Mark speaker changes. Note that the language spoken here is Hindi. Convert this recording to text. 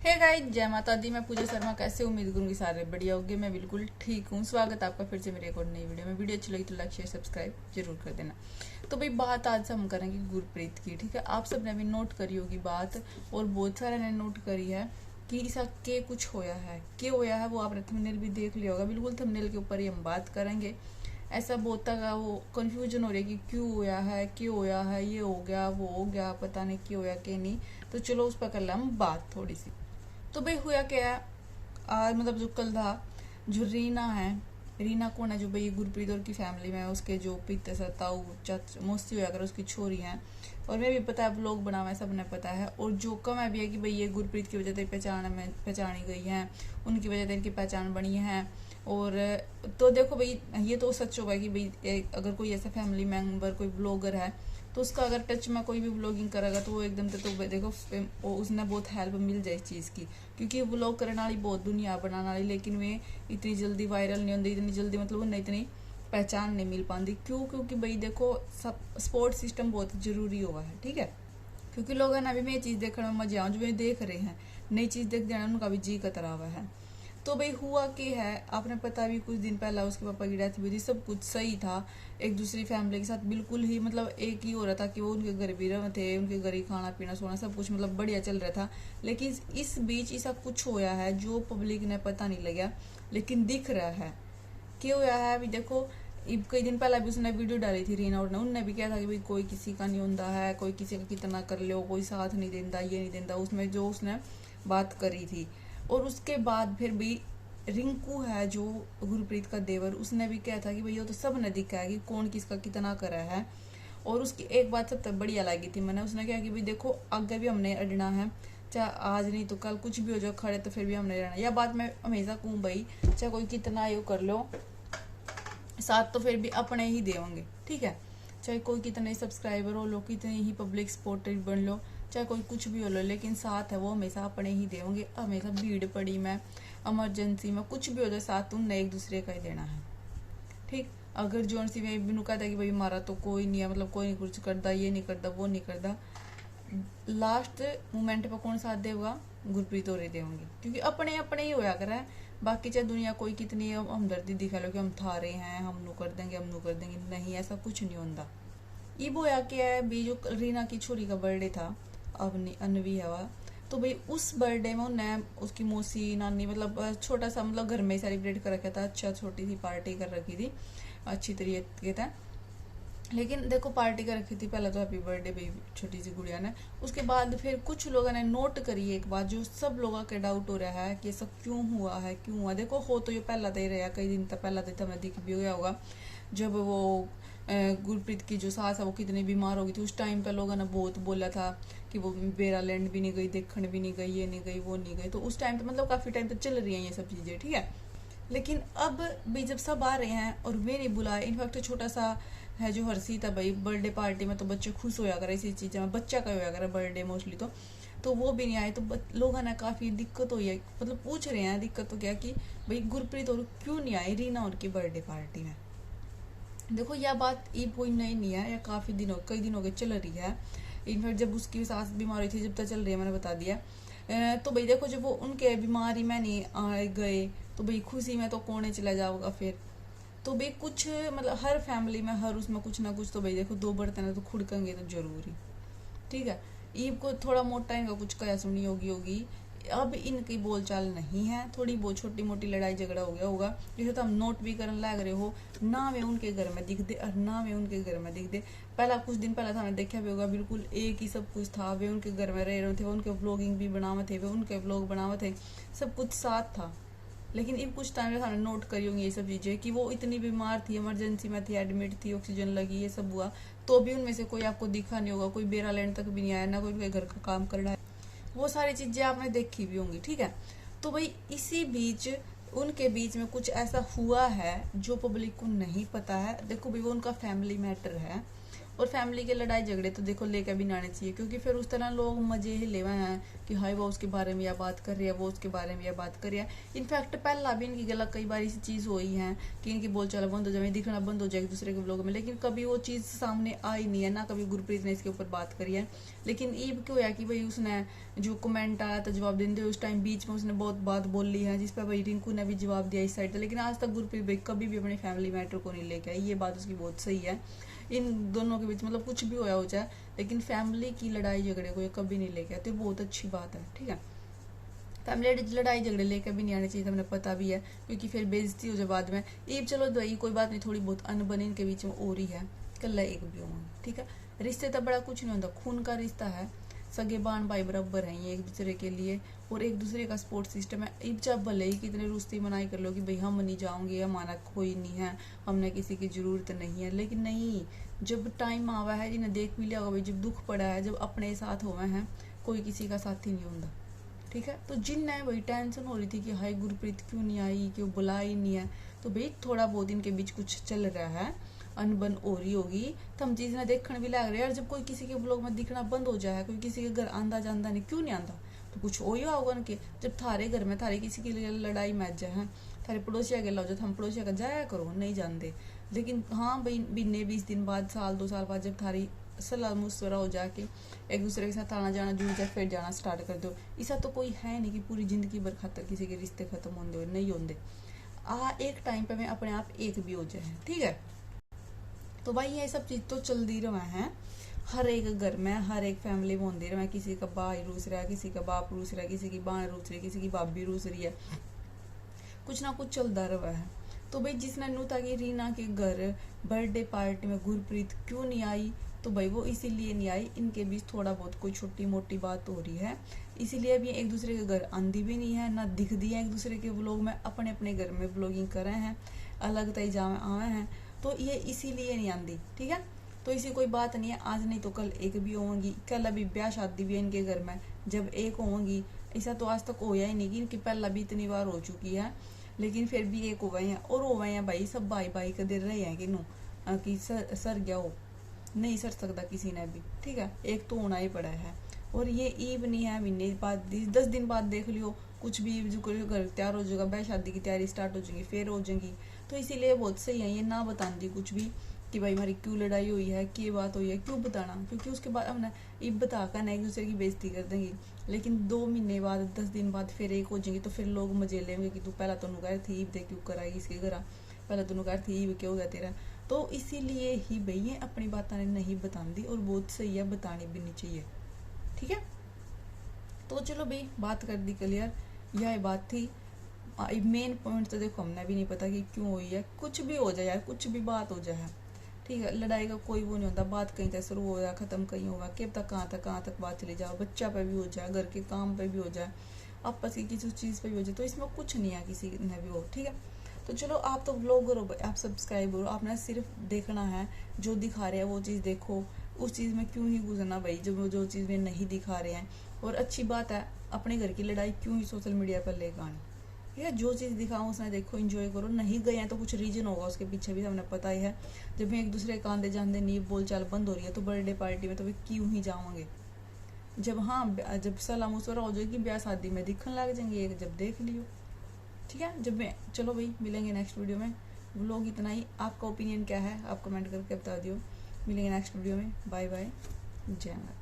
Speaker 1: हे गाइस, जय माता दी। मैं पूजा शर्मा। कैसे उम्मीद करूंगी सारे बढ़िया होंगे। मैं बिल्कुल ठीक हूँ। स्वागत है आपका फिर से मेरे एक और नई वीडियो में। वीडियो अच्छी लगी तो लाइक शेयर सब्सक्राइब जरूर कर देना। तो भाई बात आज हम करेंगे गुरप्रीत की। ठीक है, आप सबने भी नोट करी होगी बात, और बहुत सारे ने नोट करी है कि ऐसा के कुछ होया है, क्यों होया है। वो आपने थंबनेल भी देख लिया होगा। बिल्कुल थंबनेल के ऊपर ही हम बात करेंगे। ऐसा बहुत का वो कंफ्यूजन हो रही है कि क्यों होया है, क्यों होया है, ये हो गया वो हो गया, पता नहीं क्यों होया कि नहीं। तो चलो उस पर कर ले हम बात थोड़ी सी। तो भाई हुआ क्या है आज, मतलब जो कल था, जो रीना है, रीना कौन है, जो भाई गुरप्रीत और की फैमिली में उसके जो पिता सा ताऊ मौसी हुआ कर उसकी छोरी हैं। और मैं भी पता है ब्लॉग बना हुआ है, सबने पता है। और जो कम है भी है कि भाई ये गुरप्रीत की वजह से पहचानी गई है, उनकी वजह से इनकी पहचान बनी है। और तो देखो भाई, ये तो सच होगा कि भाई अगर कोई ऐसा फैमिली मेंबर कोई ब्लॉगर है तो उसका अगर टच में कोई भी ब्लॉगिंग करेगा तो वो एकदम से तो देखो उसने बहुत हेल्प मिल जाए इस चीज़ की। क्योंकि ब्लॉग करने वाली बहुत दुनिया बनाने वाली, लेकिन वे इतनी जल्दी वायरल नहीं होती, इतनी जल्दी मतलब उन्हें इतनी पहचान नहीं मिल पाती। क्यों? क्योंकि भाई देखो सब सपोर्ट सिस्टम बहुत जरूरी हुआ है। ठीक है, क्योंकि लोग है ना, अभी मैं ये चीज़ देखने में मजे आऊँ, जो वे देख रहे हैं नई चीज़ देख देना, उनका भी जी कतरा हुआ है। तो भाई हुआ कि है, आपने पता भी कुछ दिन पहला उसके पापा की डेथ हुई थी। सब कुछ सही था, एक दूसरी फैमिली के साथ बिल्कुल ही मतलब एक ही हो रहा था कि वो उनके घर भी रहे थे, उनके घर ही खाना पीना सोना सब कुछ मतलब बढ़िया चल रहा था। लेकिन इस बीच ऐसा कुछ होया है जो पब्लिक ने पता नहीं लगा, लेकिन दिख रहा है। क्यों होया है अभी देखो। कई दिन पहले भी उसने वीडियो डाली थी रीना, और उनने भी कहा था कि भाई कोई किसी का नहीं होता है, कोई किसी का कितना कर लो, कोई साथ नहीं देता, ये नहीं देता, उसमें जो उसने बात करी थी। और उसके बाद फिर भी रिंकू है जो गुरप्रीत का देवर, उसने भी कहा था कि भैया तो सब ने दिखा है कि कौन किसका कितना करा है। और उसकी एक बात सबसे बढ़िया लगी थी मैंने, उसने कहा कि भाई देखो आगे भी हमने अड़ना है, चाहे आज नहीं तो कल कुछ भी हो जाए खड़े, तो फिर भी हमने रहना। यह बात मैं हमेशा कहूँ भाई, चाहे कोई कितना यो कर लो, साथ तो फिर भी अपने ही देंगे। ठीक है, चाहे कोई कितने सब्सक्राइबर हो लो, कितनी ही पब्लिक सपोर्टर बन लो, चाहे कोई कुछ भी हो लो, लेकिन साथ है वो हमेशा अपने ही देंगे। हमेशा भीड़ पड़ी में, इमरजेंसी में, कुछ भी हो जाए साथ तुमने एक दूसरे का ही देना है। ठीक, अगर जोन सी में बिनू कहता कि भाई हमारा तो कोई नहीं है, मतलब कोई नहीं कुछ करता, ये नहीं करता, वो नहीं करता, लास्ट मोमेंट पर कौन साथ देगा? गुरप्रीत और देंगे, क्योंकि अपने अपने ही होया करा है। बाकी चाहे दुनिया कोई कितनी हमदर्दी दिखा लो कि हम थारे हैं, हम नु कर देंगे, हम नु कर देंगे, नहीं ऐसा कुछ नहीं होता। ये बोया क्या है भी, जो रीना की छोरी का बर्थडे था, अवनी अनवी हवा, तो भाई उस बर्थडे में उन्हें उसकी मौसी नानी मतलब छोटा सा मतलब घर में ही सेलिब्रेट कर रखा था। अच्छा, छोटी सी पार्टी कर रखी थी अच्छी तरीके से। लेकिन देखो पार्टी कर रखी थी पहले तो हैप्पी बर्थडे भी छोटी सी गुड़िया ने। उसके बाद फिर कुछ लोगों ने नोट करी एक बात, जो सब लोगों के डाउट हो रहा है कि ये सब क्यों हुआ है, क्यों हुआ। देखो हो तो ये पहला तो ही रहा, कई दिन तक पहला तो हमें दिख भी गया होगा, जब वो गुरप्रीत की जो सास है वो कितनी बीमार हो गई थी। उस टाइम पे लोगों ने बहुत बोला था कि वो बेरालैंड भी नहीं गई, देखने भी नहीं गई, ये नहीं गई, वो नहीं गई। तो उस टाइम तो मतलब काफी टाइम तक चल रही है ये सब चीजें। ठीक है, लेकिन अब भी जब सब आ रहे हैं और वे नहीं बुलाए, इनफैक्ट छोटा सा है जो हर्षी था भाई, बर्थडे पार्टी में तो बच्चे खुश होया करे इसी चीज़ में, बच्चा का होया करे बर्थडे मोस्टली, तो वो भी नहीं आए। तो लोगों ने काफ़ी दिक्कत हुई है, मतलब पूछ रहे हैं दिक्कत तो क्या कि भाई गुरप्रीत और क्यों नहीं आई रीना और की बर्थडे पार्टी में। देखो यह बात ये कोई नई नहीं है, यह काफ़ी दिनों कई दिन हो गए चल रही है। इनफैक्ट जब उसकी सास बीमार हुई थी जब तक चल रही है, मैंने बता दिया। तो भाई देखो जब वो उनके बीमारी में नहीं आ गए तो भाई खुशी में तो कौन चला जाओगा फिर। तो भाई कुछ मतलब हर फैमिली में हर उसमें कुछ ना कुछ तो भाई देखो दो बर्तन है तो खुड़केंगे तो जरूरी। ठीक है, ईब को थोड़ा मोटा इनका कुछ कया सुनी होगी। अब इनकी बोलचाल नहीं है, थोड़ी बहुत छोटी मोटी लड़ाई झगड़ा हो गया होगा, जिसे तो हम नोट भी करने लग रहे हो ना, वे उनके घर में दिख दे और ना वे उनके घर में दिख दे। पहला कुछ दिन पहला था हमने देखा भी होगा, बिल्कुल एक ही सब कुछ था, वे उनके घर में रह रहे थे, उनके व्लॉगिंग भी बनावे थे, वे उनके व्लॉग बनावे थे, सब कुछ साथ था। लेकिन इन कुछ टाइम में नोट करी होंगी ये सब चीजें कि वो इतनी बीमार थी, इमरजेंसी में थी, एडमिट थी, ऑक्सीजन लगी, ये सब हुआ, तो भी उनमें से कोई आपको दिखा नहीं होगा, कोई बेरालैंड तक भी नहीं आया, ना कोई उनके घर का काम कर रहा है। वो सारी चीजें आपने देखी भी होंगी। ठीक है, तो भाई इसी बीच उनके बीच में कुछ ऐसा हुआ है जो पब्लिक को नहीं पता है। देखो भाई वो उनका फैमिली मैटर है, और फैमिली के लड़ाई झगड़े तो देखो लेकर भी नहीं आने चाहिए, क्योंकि फिर उस तरह लोग मजे ही लेवा हैं कि हाय वो उसके बारे में यह बात कर रही है, वो उसके बारे में यह बात कर रही है। इनफैक्ट पहला भी इनकी गला कई बार ऐसी चीज़ हुई है कि इनकी बोलचाल बंद हो जाए, दिखना बंद हो जाए एक दूसरे के ब्लॉग में, लेकिन कभी वो चीज़ सामने आई नहीं है, ना कभी गुरप्रीत ने इसके ऊपर बात करी है। लेकिन ईब क्यों है कि भाई उसने जो कमेंट आया था जवाब देते उस टाइम बीच में उसने बहुत बात बोल ली है, जिस पर भाई रिंकू ने भी जवाब दिया इस साइड से, लेकिन आज तक गुरप्रीत भाई कभी भी अपनी फैमिली मैटर को नहीं लेके आई। ये बात उसकी बहुत सही है। इन दोनों के बीच मतलब कुछ भी होया हो जाए, लेकिन फैमिली की लड़ाई झगड़े को ये कभी नहीं लेके आते, बहुत अच्छी बात है। ठीक है, फैमिली लड़ाई झगड़े लेकर भी नहीं आने चाहिए, हमें पता भी है, क्योंकि फिर बेइज्जती हो जाए बाद में। ईब चलो दवाई कोई बात नहीं, थोड़ी बहुत अनबन इनके बीच में हो रही है, कल एक भी होंगे। ठीक है, रिश्ते तो बड़ा कुछ नहीं होता, खून का रिश्ता है, सगे बान भाई बराबर हैं ये एक दूसरे के लिए, और एक दूसरे का सपोर्ट सिस्टम है। ईब जब भले ही कितने रुस्ती मनाई कर लो कि भाई हम नहीं जाओगे, हमारा कोई नहीं है, हमने किसी की जरूरत नहीं है, लेकिन नहीं, जब टाइम आवा है, जिन्हें देख भी लिया होगा भाई, जब दुख पड़ा है, जब अपने साथ हुए हैं, कोई किसी का साथी नहीं होता। ठीक है, तो जिनने वही टेंशन हो रही थी कि हाय गुरप्रीत क्यों नहीं आई, क्यों बुला ही नहीं है, तो भाई थोड़ा बहुत इनके बीच कुछ चल रहा है, अनबन हो रही होगी, तो हम चीज़ ना देखने भी लग रहे हैं। और जब कोई किसी के ब्लॉग में दिखना बंद हो जाए, कोई किसी के घर आंदा जाता नहीं, क्यों नहीं आंदा, तो कुछ हो ही होगा उनके। जब थारे घर में थारे किसी के लिए लड़ाई मैच जाए हैं, थारे पड़ोसिया के लो जाए, हम पड़ोसिया का जाया करो, नहीं जानते। लेकिन हाँ भाई महीने 20 दिन बाद, साल 2 साल बाद, जब थारी सलाह मुश्वरा हो जाके एक दूसरे के साथ आना जाना जुड़ जाए, फिर जाना स्टार्ट कर दो। ऐसा तो कोई है नहीं कि पूरी जिंदगी भर खातर किसी के रिश्ते खत्म होंगे, नहीं होंगे। एक टाइम पे मैं अपने आप एक भी हो जाए। ठीक है, तो भाई ये सब चीज तो चलती रहा है, हर एक घर में, हर एक फैमिली में होती रहा। किसी का भाई रूस रहा है, किसी का बाप रूस रहा है, किसी की बाण रूस रही है, किसी की भाभी रूस रही है, कुछ ना कुछ चलता रहा है। तो भाई जिसने नू था कि रीना के घर बर्थडे पार्टी में गुरप्रीत क्यों नहीं आई, तो भाई वो इसीलिए नहीं आई, इनके बीच थोड़ा बहुत कोई छोटी मोटी बात हो रही है, इसीलिए अभी एक दूसरे के घर आंदी भी नहीं है, ना दिखती है एक दूसरे के व्लॉग में, अपने अपने घर में व्लॉगिंग कर रहे हैं, अलग तय जावे आवे हैं, तो ये इसीलिए नहीं आंदी। ठीक है, तो इसी कोई बात नहीं है, आज नहीं तो कल एक भी होंगी, कल अभी ब्याह शादी भी है इनके घर में, जब एक होंगी। ऐसा तो आज तक होया ही नहीं कि इनकी पहला भी इतनी बार हो चुकी है, लेकिन फिर भी एक हो गए हैं, और हो गए हैं भाई, सब भाई भाई का दे रहे हैं कि नो कि सर गया हो, नहीं सर सकता किसी ने भी। ठीक है, एक तो होना ही पड़ा है, और ये ईब नहीं है, महीने बाद 10 दिन बाद देख लियो, कुछ भी जो घर तैयार हो जाएगा, ब्याह शादी की तैयारी स्टार्ट हो जाएगी, फिर हो जाएगी। तो इसीलिए बहुत सही है ये ना बताती कुछ भी कि भाई हमारी क्यों लड़ाई हुई है, क्या बात हुई है, क्यों बताना, क्योंकि उसके बाद हम ना ईब बताकर ना एक दूसरे की बेइज्जती कर देंगे। लेकिन 2 महीने बाद, 10 दिन बाद फिर एक हो जाएंगे, तो फिर लोग मजे लेंगे कि तू पहला तो नुकार थी ईब दे क्यों कराई इसके घर, पहला तो नुकार थी ईब क्यों हो गया तेरा। तो इसीलिए ही भाई ये अपनी बातें नहीं बताती, और बहुत सही है, बतानी भी नहीं चाहिए। ठीक है, तो चलो भाई बात कर दी क्लियर, यह बात थी। मेन पॉइंट तो देखो हमने भी नहीं पता कि क्यों हुई है, कुछ भी हो जाए यार, कुछ भी बात हो जाए, ठीक है, लड़ाई का कोई वो नहीं होता, बात कहीं तक शुरू हो जाए, खत्म कहीं होगा, कब तक कहाँ तक बात चली जाए, बच्चा पे भी हो जाए, घर के काम पे भी हो जाए, आपस की किसी चीज़ पे भी हो जाए, तो इसमें कुछ नहीं है किसी ने भी हो। ठीक है, तो चलो आप तो ब्लॉगर हो, आप सब्सक्राइबर हो, आपने सिर्फ देखना है, जो दिखा रहे हैं वो चीज़ देखो, उस चीज़ में क्यों ही घुसना भाई, जो चीज़ में नहीं दिखा रहे हैं। और अच्छी बात है, अपने घर की लड़ाई क्यों ही सोशल मीडिया पर लेकर आनी। ठीक है, जो चीज़ दिखाऊँ उसने देखो, एंजॉय करो, नहीं गए हैं तो कुछ रीजन होगा उसके पीछे भी, हमें पता ही है। जब एक दूसरे के आंदे जांदे नहीं बोलचाल बंद हो रही है, तो बर्थडे पार्टी में तो वे क्यों ही जाओगे। जब हाँ जब सलाह मुश्वरा हो जाएगी, ब्याह शादी में दिखने लग जाएंगे, जब देख लियो। ठीक है, जब मैं चलो भाई मिलेंगे नेक्स्ट वीडियो में, व्लॉग इतना ही। आपका ओपिनियन क्या है आप कमेंट करके बता दियो। मिलेंगे नेक्स्ट वीडियो में, बाय बाय, जय माता।